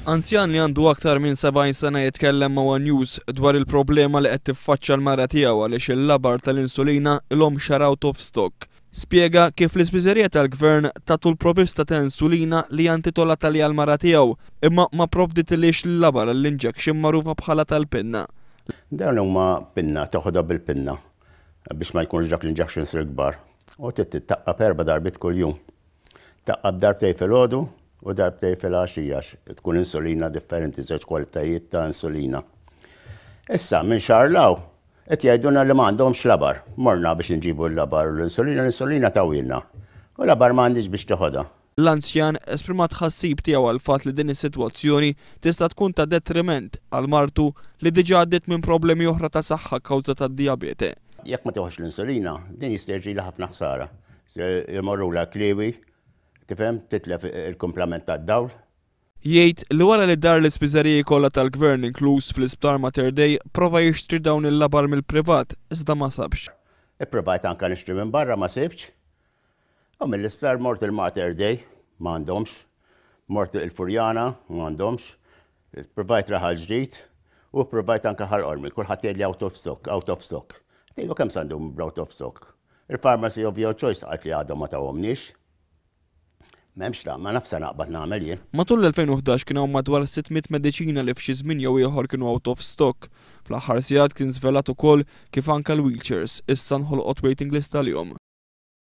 Anzjan li għandu aktar minn 70 sena jitkellem ma' One News dwar il-problema li qed tiffaċċa l-mara tiegħu għaliex il-labar tal-insulina ilhom xar out of stock. Spjega kif l-ispiżerija tal-Gvern tagħtu l-provvista ta' insulina li intitolata li għall-mara tiegħu imma ma provditilix l-labar l-injection magħrufa bħala tal-pinna. Dawn huma pinna toħodha bil-pinna biex ma jkunx dak l-injections il-kbar. U tittaqqab 4 darbit kuljum. Taqqab darbtej filgħodu u darbtej fil-għaxija tkun insulina differenti, żewġ kwalitajiet ta' insulina. Issa minn xahar law qed jgħidulna li m'għandhomx labar. Morna biex inġibu l-labar u l-insulina tawilna. U labar m'għandix biex toħodha. L-anzjan esprima tħassib tiegħu għal fatt li din is-sitwazzjoni tista' tkun ta' detriment għal martu li diġà għaddiet minn problemi oħra ta' saħħa kawża tad-dijabete. Jekk ma tieħux l-insulina, din jista' jirġilha ħafna ħsara. Jmorrula kliwi, tifhem, titlef il-komplement tad-dawl. Jgħid li wara li dar l-ispiżeriji kollha tal-Gvern inkluż fl-Isptar Mater Dei prova jixtri dawn il-labar mill-privat iżda ma sabx. Ipprovajt anke nixtri minn barra ma sibx. U mill-Isptar mort il-Mater Dei m'għandhomx, mort il-Furjana m'għandhomx, provajt raħal ġdid u provajt anke ħal-qormi, kulħadd jgħidli out of stock. Tejju kemm s'għandhom out of stock. Il-Pharmacy of your choice qalt li għadhom ma tawhomniex. M'hemmx ma nafsa naqbad nagħmel jien. Matul l-2011 kien hawn madwar 600 mediċina li f'xi żmien jew ieħor kienu out of stock. Fl-aħħar sigħat kien żvelat ukoll kif anke l-wheelchairs issa nħolqot waiting list għalihom.